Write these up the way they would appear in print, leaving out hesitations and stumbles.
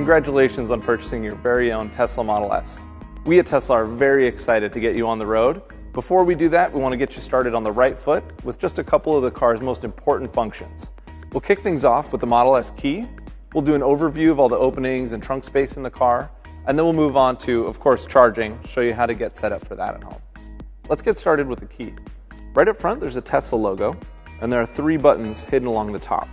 Congratulations on purchasing your very own Tesla Model S. We at Tesla are very excited to get you on the road. Before we do that, we want to get you started on the right foot with just a couple of the car's most important functions. We'll kick things off with the Model S key. We'll do an overview of all the openings and trunk space in the car, and then we'll move on to, of course, charging, show you how to get set up for that at home. Let's get started with the key. Right up front, there's a Tesla logo, and there are 3 buttons hidden along the top.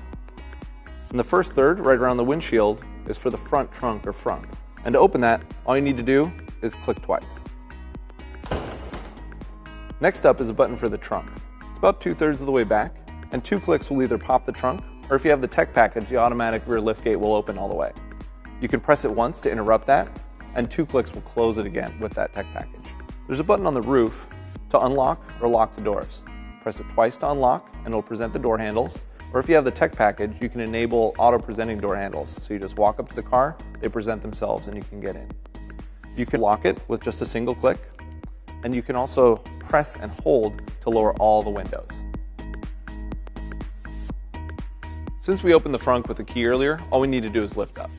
And the first third, right around the windshield, is for the front trunk or front. And to open that, all you need to do is click twice. Next up is a button for the trunk. It's about 2/3 of the way back, and 2 clicks will either pop the trunk, or if you have the tech package, the automatic rear liftgate will open all the way. You can press it once to interrupt that, and 2 clicks will close it again with that tech package. There's a button on the roof to unlock or lock the doors. Press it twice to unlock, and it'll present the door handles. Or if you have the tech package, you can enable auto-presenting door handles. So you just walk up to the car, they present themselves, and you can get in. You can lock it with just a single click, and you can also press and hold to lower all the windows. Since we opened the front with the key earlier, all we need to do is lift up.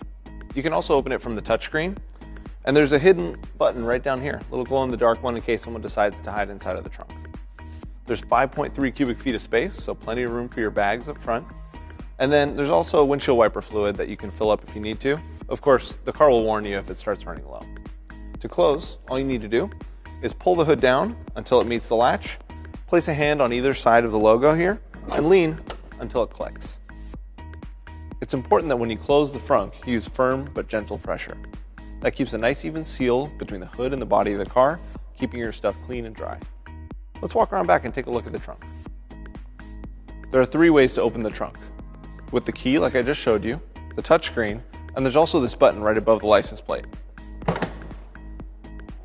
You can also open it from the touchscreen, and there's a hidden button right down here, a little glow-in-the-dark one in case someone decides to hide inside of the trunk. There's 5.3 cubic feet of space, so plenty of room for your bags up front. And then there's also windshield wiper fluid that you can fill up if you need to. Of course, the car will warn you if it starts running low. To close, all you need to do is pull the hood down until it meets the latch, place a hand on either side of the logo here, and lean until it clicks. It's important that when you close the frunk, you use firm but gentle pressure. That keeps a nice even seal between the hood and the body of the car, keeping your stuff clean and dry. Let's walk around back and take a look at the trunk. There are 3 ways to open the trunk. With the key, like I just showed you, the touchscreen, and there's also this button right above the license plate.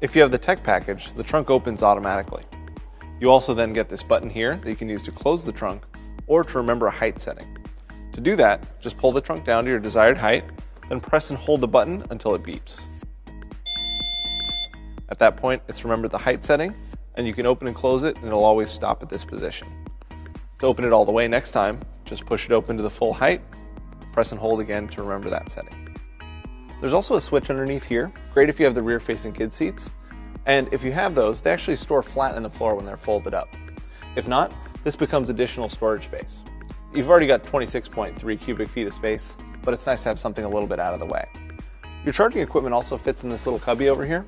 If you have the tech package, the trunk opens automatically. You also then get this button here that you can use to close the trunk or to remember a height setting. To do that, just pull the trunk down to your desired height, then press and hold the button until it beeps. At that point, it's remembered the height setting, and you can open and close it, and it'll always stop at this position. To open it all the way next time, just push it open to the full height, press and hold again to remember that setting. There's also a switch underneath here, great if you have the rear-facing kid seats, and if you have those, they actually store flat in the floor when they're folded up. If not, this becomes additional storage space. You've already got 26.3 cubic feet of space, but it's nice to have something a little bit out of the way. Your charging equipment also fits in this little cubby over here.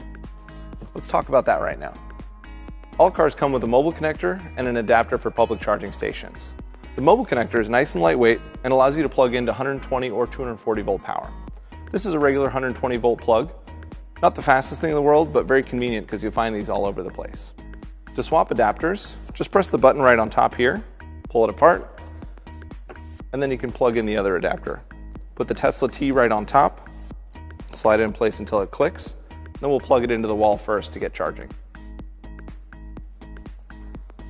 Let's talk about that right now. All cars come with a mobile connector and an adapter for public charging stations. The mobile connector is nice and lightweight and allows you to plug into 120 or 240 volt power. This is a regular 120 volt plug. Not the fastest thing in the world, but very convenient because you'll find these all over the place. To swap adapters, just press the button right on top here, pull it apart, and then you can plug in the other adapter. Put the Tesla T right on top, slide it in place until it clicks, then we'll plug it into the wall first to get charging.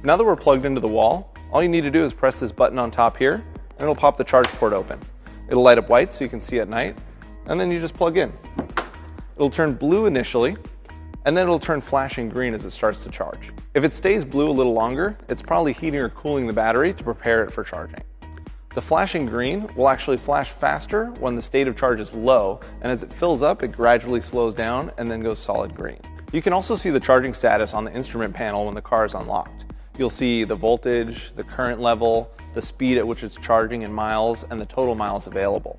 Now that we're plugged into the wall, all you need to do is press this button on top here, and it'll pop the charge port open. It'll light up white so you can see at night, and then you just plug in. It'll turn blue initially, and then it'll turn flashing green as it starts to charge. If it stays blue a little longer, it's probably heating or cooling the battery to prepare it for charging. The flashing green will actually flash faster when the state of charge is low, and as it fills up, it gradually slows down and then goes solid green. You can also see the charging status on the instrument panel when the car is unlocked. You'll see the voltage, the current level, the speed at which it's charging in miles, and the total miles available.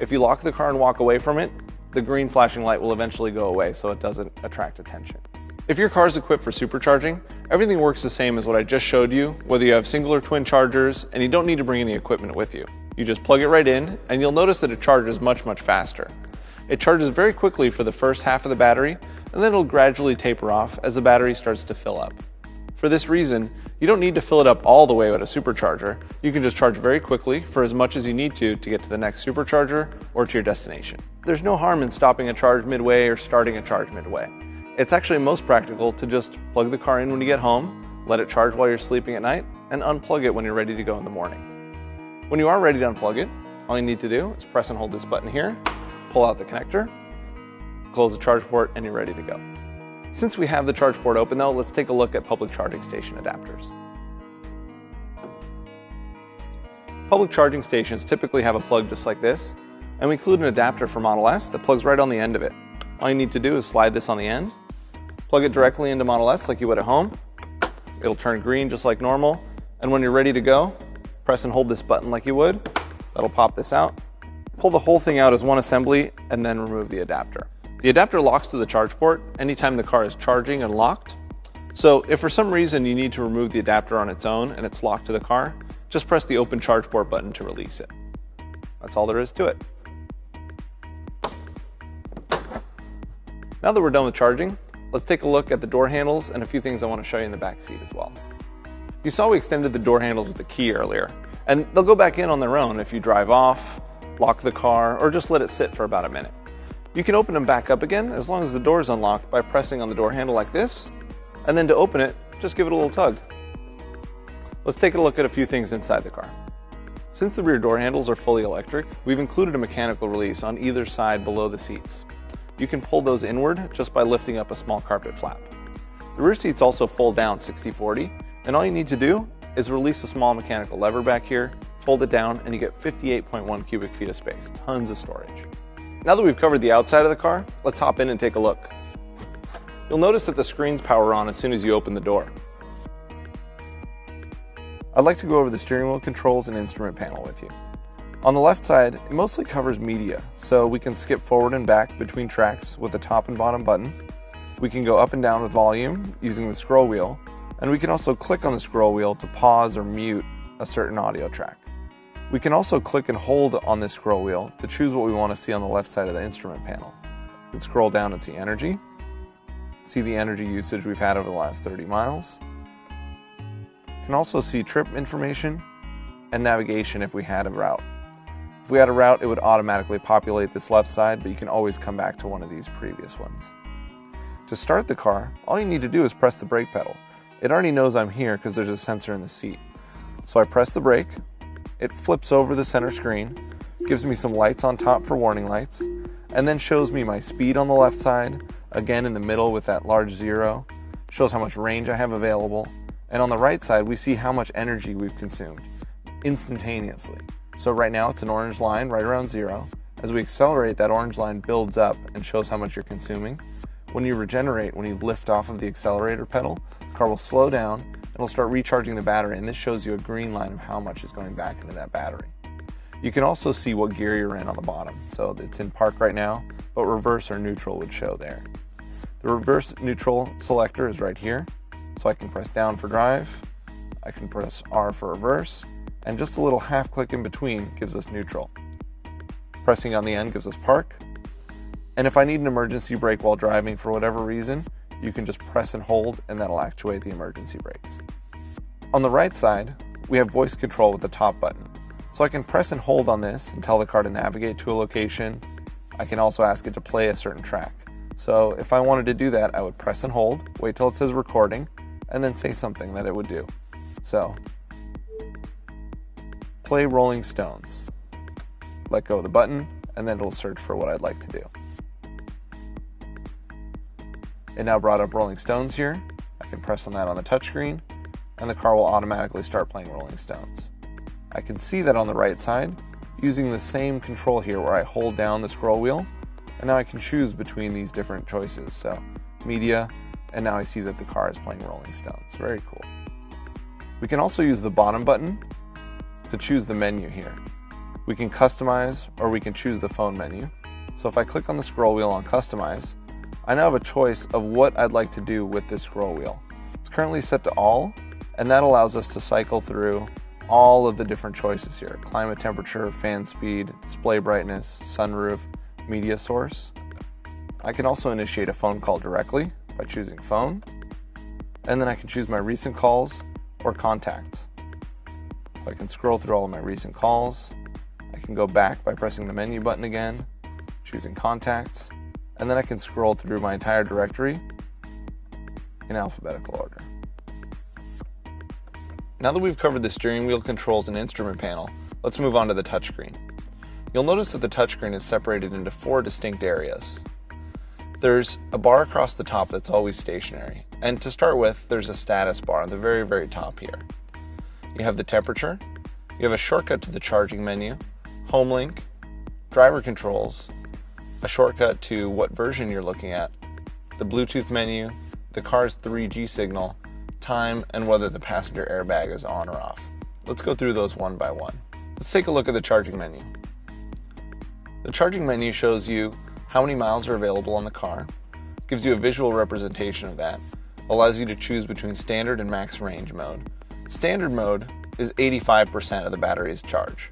If you lock the car and walk away from it, the green flashing light will eventually go away so it doesn't attract attention. If your car is equipped for supercharging, everything works the same as what I just showed you, whether you have single or twin chargers, and you don't need to bring any equipment with you. You just plug it right in, and you'll notice that it charges much faster. It charges very quickly for the first half of the battery, and then it'll gradually taper off as the battery starts to fill up. For this reason, you don't need to fill it up all the way with a supercharger. You can just charge very quickly for as much as you need to get to the next supercharger or to your destination. There's no harm in stopping a charge midway or starting a charge midway. It's actually most practical to just plug the car in when you get home, let it charge while you're sleeping at night, and unplug it when you're ready to go in the morning. When you are ready to unplug it, all you need to do is press and hold this button here, pull out the connector, close the charge port, and you're ready to go. Since we have the charge port open though, let's take a look at public charging station adapters. Public charging stations typically have a plug just like this, And we include an adapter for Model S that plugs right on the end of it. All you need to do is slide this on the end, plug it directly into Model S like you would at home. It'll turn green just like normal. And when you're ready to go, press and hold this button like you would. That'll pop this out. Pull the whole thing out as one assembly and then remove the adapter. The adapter locks to the charge port anytime the car is charging and locked. So if for some reason you need to remove the adapter on its own and it's locked to the car, just press the open charge port button to release it. That's all there is to it. Now that we're done with charging, let's take a look at the door handles and a few things I want to show you in the back seat as well. You saw we extended the door handles with the key earlier, and they'll go back in on their own if you drive off, lock the car, or just let it sit for about a minute. You can open them back up again as long as the door is unlocked by pressing on the door handle like this, and then to open it, just give it a little tug. Let's take a look at a few things inside the car. Since the rear door handles are fully electric, we've included a mechanical release on either side below the seats. You can pull those inward just by lifting up a small carpet flap. The rear seats also fold down 60/40, and all you need to do is release a small mechanical lever back here, fold it down, and you get 58.1 cubic feet of space, tons of storage. Now that we've covered the outside of the car, let's hop in and take a look. You'll notice that the screens power on as soon as you open the door. I'd like to go over the steering wheel controls and instrument panel with you. On the left side, it mostly covers media, so we can skip forward and back between tracks with the top and bottom button. We can go up and down with volume using the scroll wheel, and we can also click on the scroll wheel to pause or mute a certain audio track. We can also click and hold on this scroll wheel to choose what we want to see on the left side of the instrument panel. We can scroll down and see energy, see the energy usage we've had over the last 30 miles. We can also see trip information and navigation if we had a route. If we had a route, it would automatically populate this left side, but you can always come back to one of these previous ones. To start the car, all you need to do is press the brake pedal. It already knows I'm here because there's a sensor in the seat. So I press the brake, it flips over the center screen, gives me some lights on top for warning lights, and then shows me my speed on the left side, again in the middle with that large 0, shows how much range I have available, and on the right side we see how much energy we've consumed instantaneously. So right now it's an orange line right around 0. As we accelerate, that orange line builds up and shows how much you're consuming. When you regenerate, when you lift off of the accelerator pedal, the car will slow down and it'll start recharging the battery, and this shows you a green line of how much is going back into that battery. You can also see what gear you're in on the bottom. So it's in park right now, but reverse or neutral would show there. The reverse neutral selector is right here. So I can press down for drive, I can press R for reverse, and just a little half click in between gives us neutral. Pressing on the end gives us park. And if I need an emergency brake while driving for whatever reason, you can just press and hold and that'll actuate the emergency brakes. On the right side, we have voice control with the top button. So I can press and hold on this and tell the car to navigate to a location. I can also ask it to play a certain track. So if I wanted to do that, I would press and hold, wait till it says recording, and then say something that it would do. So, play Rolling Stones. Let go of the button, and then it'll search for what I'd like to do. It now brought up Rolling Stones here. I can press on that on the touchscreen, and the car will automatically start playing Rolling Stones. I can see that on the right side using the same control here where I hold down the scroll wheel, and now I can choose between these different choices. So, media, and now I see that the car is playing Rolling Stones. Very cool. We can also use the bottom button to choose the menu here. We can customize or we can choose the phone menu. So if I click on the scroll wheel on customize, I now have a choice of what I'd like to do with this scroll wheel. It's currently set to all, and that allows us to cycle through all of the different choices here. Climate temperature, fan speed, display brightness, sunroof, media source. I can also initiate a phone call directly by choosing phone, and then I can choose my recent calls or contacts. So I can scroll through all of my recent calls. I can go back by pressing the menu button again, choosing contacts, and then I can scroll through my entire directory in alphabetical order. Now that we've covered the steering wheel controls and instrument panel, let's move on to the touchscreen. You'll notice that the touchscreen is separated into 4 distinct areas. There's a bar across the top that's always stationary, and to start with, there's a status bar on the very, very top here. You have the temperature, you have a shortcut to the charging menu, home link, driver controls, a shortcut to what version you're looking at, the Bluetooth menu, the car's 3G signal, time, and whether the passenger airbag is on or off. Let's go through those one by one. Let's take a look at the charging menu. The charging menu shows you how many miles are available on the car, gives you a visual representation of that, allows you to choose between standard and max range mode. Standard mode is 85% of the battery's charge.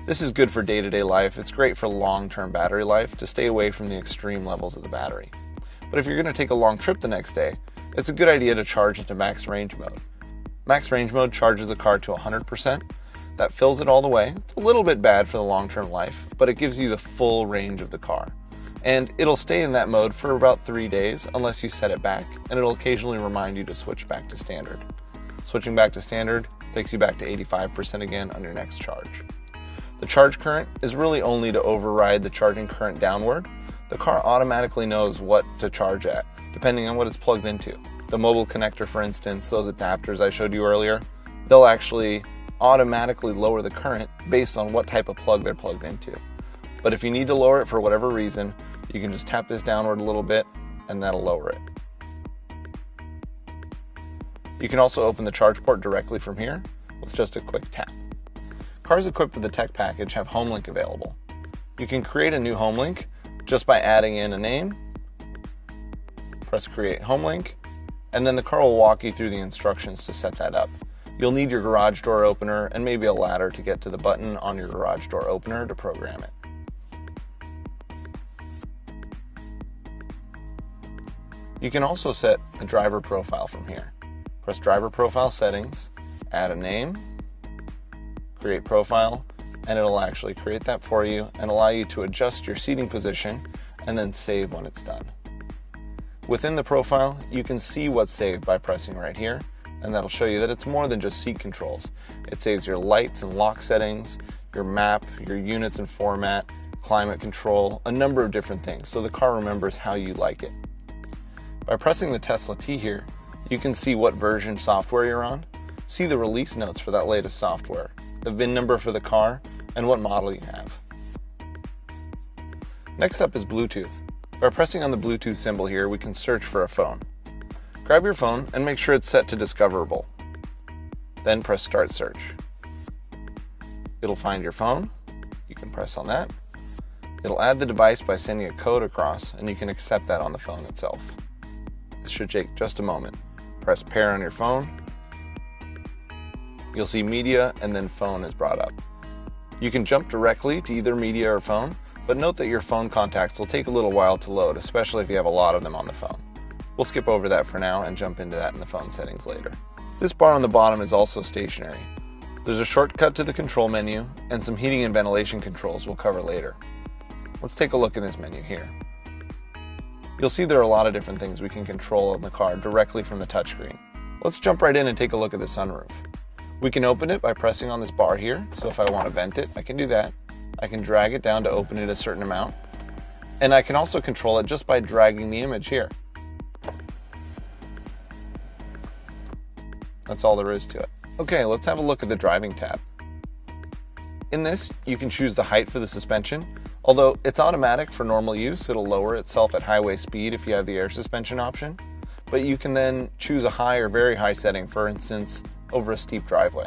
This is good for day-to-day life. It's great for long-term battery life to stay away from the extreme levels of the battery. But if you're going to take a long trip the next day, it's a good idea to charge into max range mode. Max range mode charges the car to 100%. That fills it all the way. It's a little bit bad for the long-term life, but it gives you the full range of the car. And it'll stay in that mode for about 3 days unless you set it back, and it'll occasionally remind you to switch back to standard. Switching back to standard takes you back to 85% again on your next charge. The charge current is really only to override the charging current downward. The car automatically knows what to charge at, depending on what it's plugged into. The mobile connector, for instance, those adapters I showed you earlier, they'll actually automatically lower the current based on what type of plug they're plugged into. But if you need to lower it for whatever reason, you can just tap this downward a little bit and that'll lower it. You can also open the charge port directly from here with just a quick tap. Cars equipped with the tech package have HomeLink available. You can create a new HomeLink just by adding in a name, press Create HomeLink, and then the car will walk you through the instructions to set that up. You'll need your garage door opener and maybe a ladder to get to the button on your garage door opener to program it. You can also set a driver profile from here. Press Driver Profile Settings, add a name, create profile, and it'll actually create that for you and allow you to adjust your seating position and then save when it's done. Within the profile, you can see what's saved by pressing right here, and that'll show you that it's more than just seat controls. It saves your lights and lock settings, your map, your units and format, climate control, a number of different things, so the car remembers how you like it. By pressing the Tesla T here, you can see what version software you're on, see the release notes for that latest software, the VIN number for the car, and what model you have. Next up is Bluetooth. By pressing on the Bluetooth symbol here, we can search for a phone. Grab your phone and make sure it's set to discoverable. Then press Start Search. It'll find your phone. You can press on that. It'll add the device by sending a code across, and you can accept that on the phone itself. This should take just a moment. Press Pair on your phone. You'll see Media and then Phone is brought up. You can jump directly to either Media or Phone, but note that your phone contacts will take a little while to load, especially if you have a lot of them on the phone. We'll skip over that for now and jump into that in the phone settings later. This bar on the bottom is also stationary. There's a shortcut to the control menu and some heating and ventilation controls we'll cover later. Let's take a look in this menu here. You'll see there are a lot of different things we can control in the car directly from the touchscreen. Let's jump right in and take a look at the sunroof. We can open it by pressing on this bar here, so if I want to vent it, I can do that. I can drag it down to open it a certain amount, and I can also control it just by dragging the image here. That's all there is to it. Okay, let's have a look at the driving tab. In this, you can choose the height for the suspension. Although it's automatic for normal use, it'll lower itself at highway speed if you have the air suspension option. But you can then choose a high or very high setting, for instance, over a steep driveway.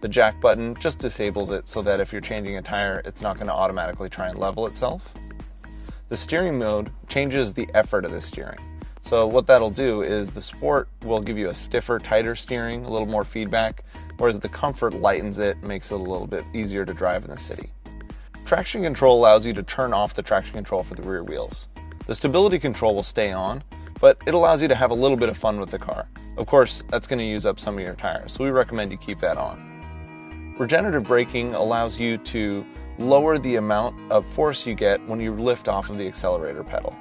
The jack button just disables it so that if you're changing a tire, it's not going to automatically try and level itself. The steering mode changes the effort of the steering. So what that'll do is the Sport will give you a stiffer, tighter steering, a little more feedback, whereas the Comfort lightens it, makes it a little bit easier to drive in the city. Traction control allows you to turn off the traction control for the rear wheels. The stability control will stay on, but it allows you to have a little bit of fun with the car. Of course, that's going to use up some of your tires, so we recommend you keep that on. Regenerative braking allows you to lower the amount of force you get when you lift off of the accelerator pedal.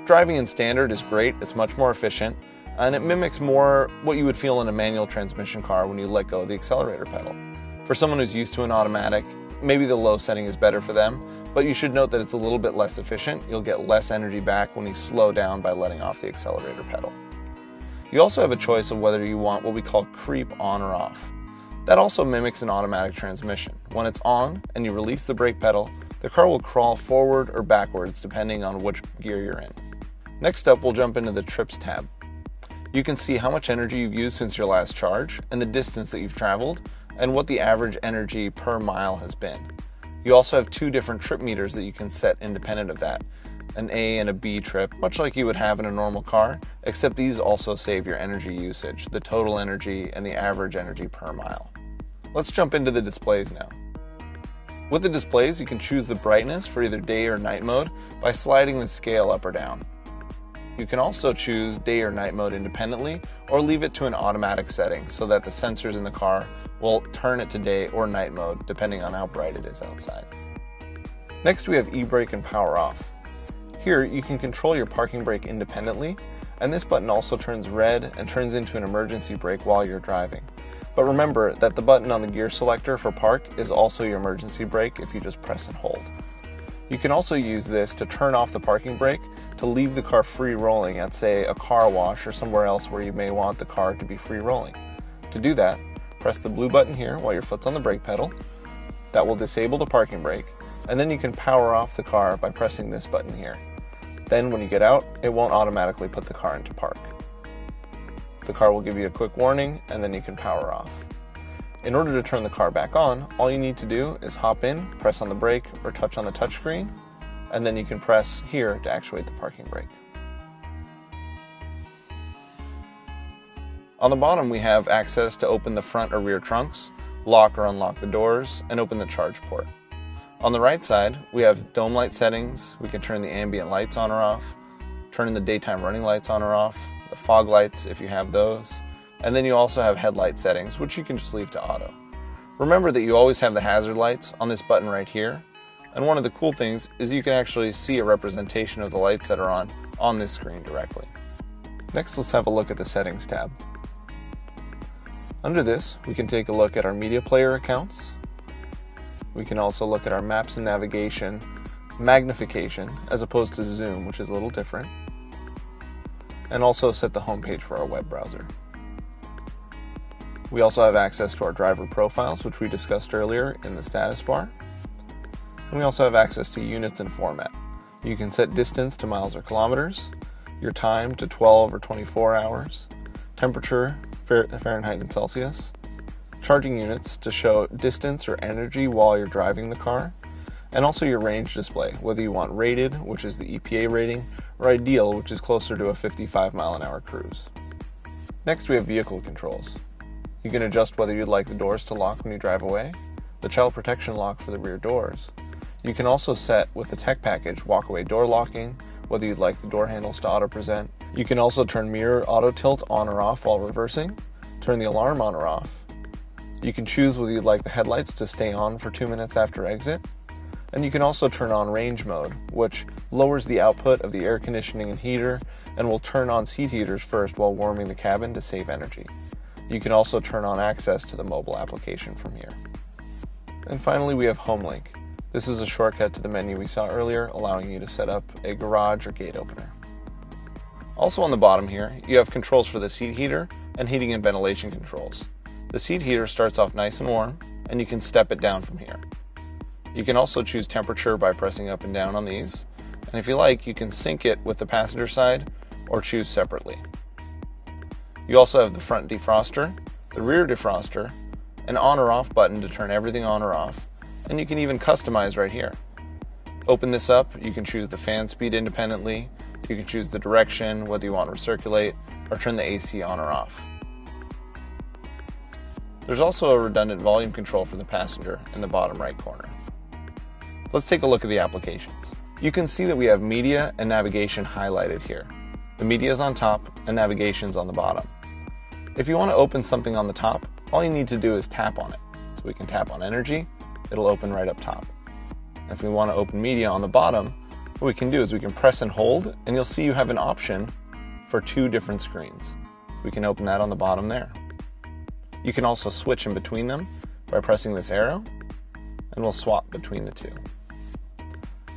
Driving in standard is great, it's much more efficient, and it mimics more what you would feel in a manual transmission car when you let go of the accelerator pedal. For someone who's used to an automatic, maybe the low setting is better for them, but you should note that it's a little bit less efficient. You'll get less energy back when you slow down by letting off the accelerator pedal. You also have a choice of whether you want what we call creep on or off. That also mimics an automatic transmission. When it's on and you release the brake pedal, The car will crawl forward or backwards depending on which gear you're in. Next up, we'll jump into the Trips tab. You can see how much energy you've used since your last charge, and the distance that you've traveled, and what the average energy per mile has been. You also have two different trip meters that you can set independent of that, an A and a B trip, much like you would have in a normal car, except these also save your energy usage, the total energy and the average energy per mile. Let's jump into the displays now. With the displays, you can choose the brightness for either day or night mode by sliding the scale up or down. You can also choose day or night mode independently, or leave it to an automatic setting so that the sensors in the car will turn it to day or night mode depending on how bright it is outside. Next, we have e-brake and power off. Here you can control your parking brake independently, and this button also turns red and turns into an emergency brake while you're driving. But remember that the button on the gear selector for park is also your emergency brake if you just press and hold. You can also use this to turn off the parking brake to leave the car free rolling at, say, a car wash or somewhere else where you may want the car to be free rolling. To do that, press the blue button here while your foot's on the brake pedal. That will disable the parking brake, and then you can power off the car by pressing this button here. Then when you get out, it won't automatically put the car into park. The car will give you a quick warning, and then you can power off. In order to turn the car back on, all you need to do is hop in, press on the brake, or touch on the touchscreen, and then you can press here to actuate the parking brake. On the bottom, we have access to open the front or rear trunks, lock or unlock the doors, and open the charge port. On the right side, we have dome light settings. We can turn the ambient lights on or off, turn the daytime running lights on or off, the fog lights if you have those, and then you also have headlight settings, which you can just leave to auto. Remember that you always have the hazard lights on this button right here, and one of the cool things is you can actually see a representation of the lights that are on this screen directly. Next, let's have a look at the settings tab. Under this, we can take a look at our media player accounts. We can also look at our maps and navigation magnification as opposed to zoom, which is a little different, and also set the home page for our web browser. We also have access to our driver profiles, which we discussed earlier in the status bar. And we also have access to units and format. You can set distance to miles or kilometers, your time to 12 or 24 hours, temperature, Fahrenheit and Celsius, charging units to show distance or energy while you're driving the car, and also your range display, whether you want rated, which is the EPA rating, or ideal, which is closer to a 55 mile an hour cruise. Next, we have vehicle controls. You can adjust whether you'd like the doors to lock when you drive away, the child protection lock for the rear doors. You can also set with the tech package walk-away door locking, whether you'd like the door handles to auto-present. You can also turn mirror auto tilt on or off while reversing, turn the alarm on or off. You can choose whether you'd like the headlights to stay on for 2 minutes after exit, and you can also turn on range mode, which lowers the output of the air conditioning and heater and will turn on seat heaters first while warming the cabin to save energy. You can also turn on access to the mobile application from here. And finally, we have HomeLink. This is a shortcut to the menu we saw earlier, allowing you to set up a garage or gate opener. Also on the bottom here, you have controls for the seat heater and heating and ventilation controls. The seat heater starts off nice and warm, and you can step it down from here. You can also choose temperature by pressing up and down on these, and if you like, you can sync it with the passenger side or choose separately. You also have the front defroster, the rear defroster, an on or off button to turn everything on or off, and you can even customize right here. Open this up, you can choose the fan speed independently, you can choose the direction, whether you want to recirculate, or turn the AC on or off. There's also a redundant volume control for the passenger in the bottom right corner. Let's take a look at the applications. You can see that we have media and navigation highlighted here. The media is on top and navigation is on the bottom. If you want to open something on the top, all you need to do is tap on it. So we can tap on energy, it'll open right up top. If we want to open media on the bottom, what we can do is we can press and hold, and you'll see you have an option for 2 different screens. We can open that on the bottom there. You can also switch in between them by pressing this arrow, and we'll swap between the 2.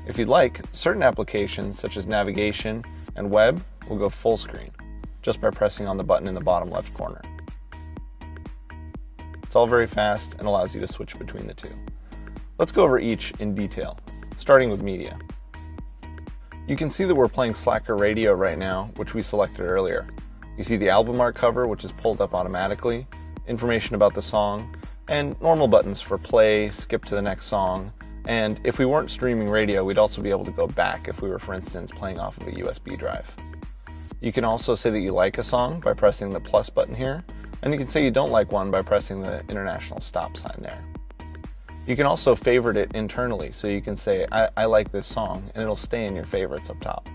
If you'd like, certain applications such as navigation and web will go full screen just by pressing on the button in the bottom left corner. It's all very fast and allows you to switch between the 2. Let's go over each in detail. starting with media. You can see that we're playing Slacker Radio right now, which we selected earlier. You see the album art cover, which is pulled up automatically, information about the song, and normal buttons for play, skip to the next song, and if we weren't streaming radio, we'd also be able to go back if we were, for instance, playing off of a USB drive. You can also say that you like a song by pressing the plus button here, and you can say you don't like one by pressing the international stop sign there. You can also favorite it internally, so you can say, I like this song, and it'll stay in your favorites up top.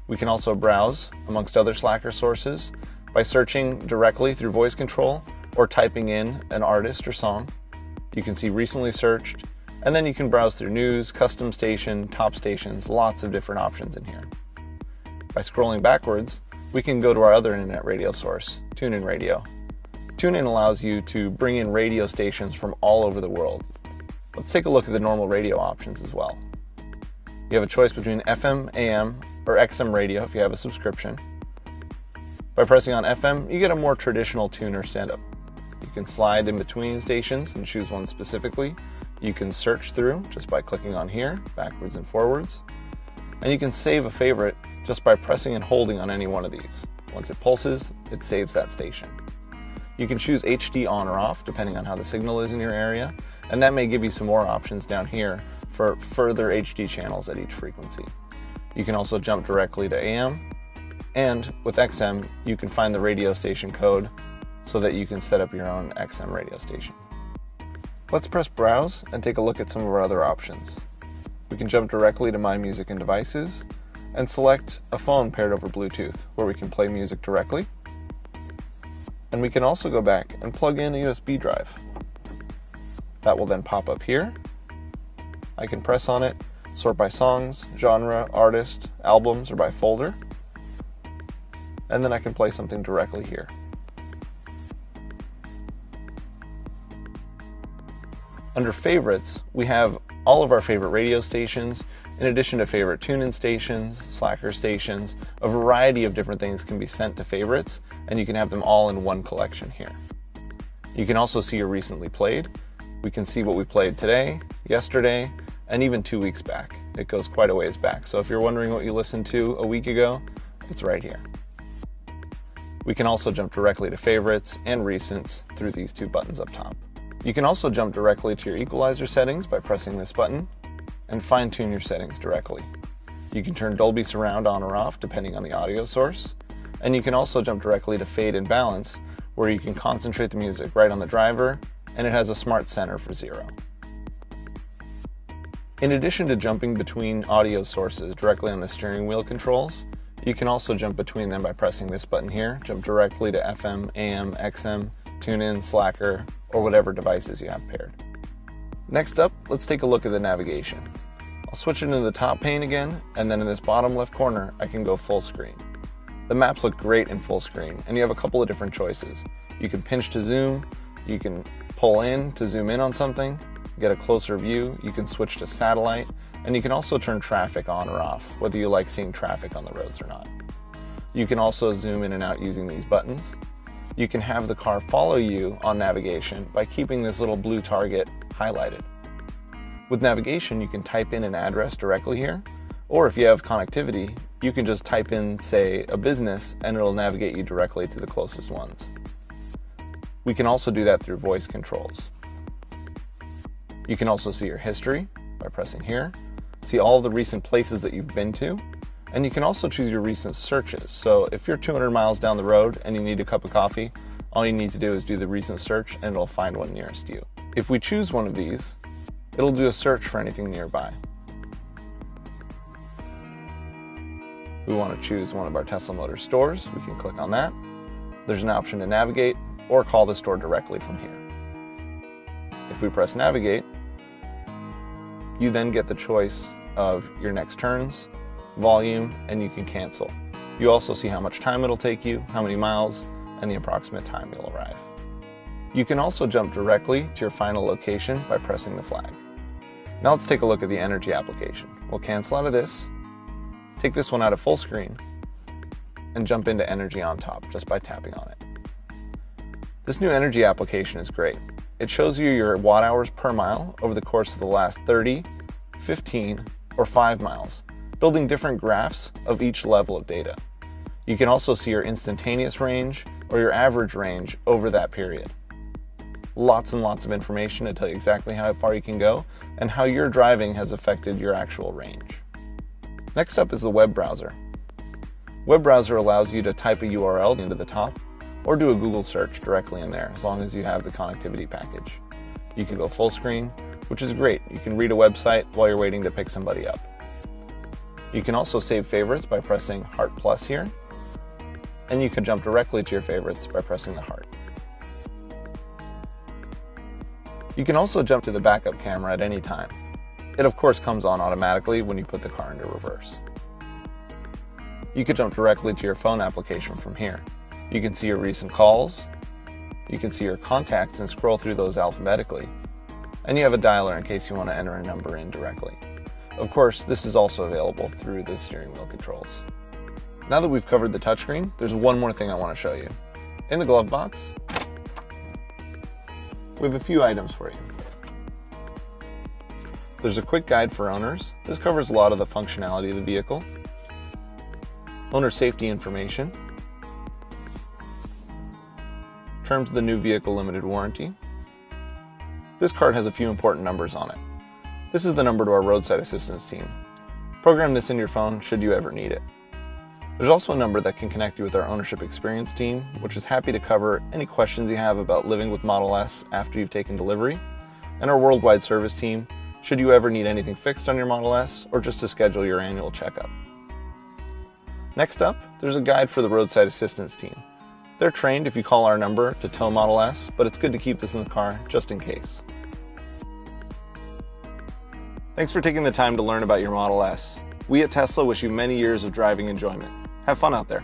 We can also browse amongst other Slacker sources by searching directly through voice control or typing in an artist or song. You can see recently searched, and then you can browse through news, custom station, top stations, lots of different options in here. By scrolling backwards, we can go to our other internet radio source, TuneIn Radio. TuneIn allows you to bring in radio stations from all over the world. Let's take a look at the normal radio options as well. You have a choice between FM, AM, or XM radio if you have a subscription. By pressing on FM, you get a more traditional tuner setup. You can slide in between stations and choose one specifically. You can search through just by clicking on here, backwards and forwards. And you can save a favorite just by pressing and holding on any one of these. Once it pulses, it saves that station. You can choose HD on or off depending on how the signal is in your area, and that may give you some more options down here for further HD channels at each frequency. You can also jump directly to AM, and with XM, you can find the radio station code so that you can set up your own XM radio station. Let's press Browse and take a look at some of our other options. We can jump directly to My Music and Devices and select a phone paired over Bluetooth where we can play music directly. And we can also go back and plug in a USB drive. That will then pop up here. I can press on it, sort by songs, genre, artist, albums, or by folder. And then I can play something directly here. Under Favorites, we have all of our favorite radio stations, in addition to favorite tune-in stations, Slacker stations. A variety of different things can be sent to favorites, and you can have them all in one collection here. You can also see your recently played. We can see what we played today, yesterday, and even 2 weeks back. It goes quite a ways back, so if you're wondering what you listened to a week ago, it's right here. We can also jump directly to favorites and recents through these two buttons up top. You can also jump directly to your equalizer settings by pressing this button and fine-tune your settings directly. You can turn Dolby Surround on or off depending on the audio source, and you can also jump directly to Fade and Balance where you can concentrate the music right on the driver, and it has a smart center for 0. In addition to jumping between audio sources directly on the steering wheel controls, you can also jump between them by pressing this button here, jump directly to FM, AM, XM, TuneIn, Slacker, or whatever devices you have paired. Next up, let's take a look at the navigation. I'll switch into the top pane again, and then in this bottom left corner, I can go full screen. The maps look great in full screen, and you have a couple of different choices. You can pinch to zoom, you can pull in to zoom in on something, get a closer view, you can switch to satellite, and you can also turn traffic on or off, whether you like seeing traffic on the roads or not. You can also zoom in and out using these buttons. You can have the car follow you on navigation by keeping this little blue target highlighted. With navigation, you can type in an address directly here, or if you have connectivity, you can just type in, say, a business, and it'll navigate you directly to the closest ones. We can also do that through voice controls. You can also see your history by pressing here, see all the recent places that you've been to, and you can also choose your recent searches. So if you're 200 miles down the road and you need a cup of coffee, all you need to do is do the recent search and it'll find one nearest you. If we choose one of these, it'll do a search for anything nearby. We want to choose one of our Tesla Motors stores, we can click on that. There's an option to navigate or call the store directly from here. If we press navigate, you then get the choice of your next turns, volume, and you can cancel. You also see how much time it'll take you, how many miles, and the approximate time you'll arrive. You can also jump directly to your final location by pressing the flag. Now let's take a look at the energy application. We'll cancel out of this, take this one out of full screen, and jump into energy on top just by tapping on it. This new energy application is great. It shows you your watt hours per mile over the course of the last 30, 15, or 5 miles, building different graphs of each level of data. You can also see your instantaneous range or your average range over that period. Lots and lots of information to tell you exactly how far you can go and how your driving has affected your actual range. Next up is the web browser. Web browser allows you to type a URL into the top or do a Google search directly in there as long as you have the connectivity package. You can go full screen, which is great. You can read a website while you're waiting to pick somebody up. You can also save favorites by pressing Heart Plus here, and you can jump directly to your favorites by pressing the heart. You can also jump to the backup camera at any time. It of course comes on automatically when you put the car into reverse. You can jump directly to your phone application from here. You can see your recent calls, you can see your contacts and scroll through those alphabetically, and you have a dialer in case you want to enter a number in directly. Of course, this is also available through the steering wheel controls. Now that we've covered the touchscreen, there's one more thing I want to show you. In the glove box, we have a few items for you. There's a quick guide for owners. This covers a lot of the functionality of the vehicle. Owner safety information. Terms of the new vehicle limited warranty. This card has a few important numbers on it. This is the number to our roadside assistance team. Program this in your phone should you ever need it. There's also a number that can connect you with our ownership experience team, which is happy to cover any questions you have about living with Model S after you've taken delivery, and our worldwide service team, should you ever need anything fixed on your Model S or just to schedule your annual checkup. Next up, there's a guide for the roadside assistance team. They're trained if you call our number to tow Model S, but it's good to keep this in the car just in case. Thanks for taking the time to learn about your Model S. We at Tesla wish you many years of driving enjoyment. Have fun out there.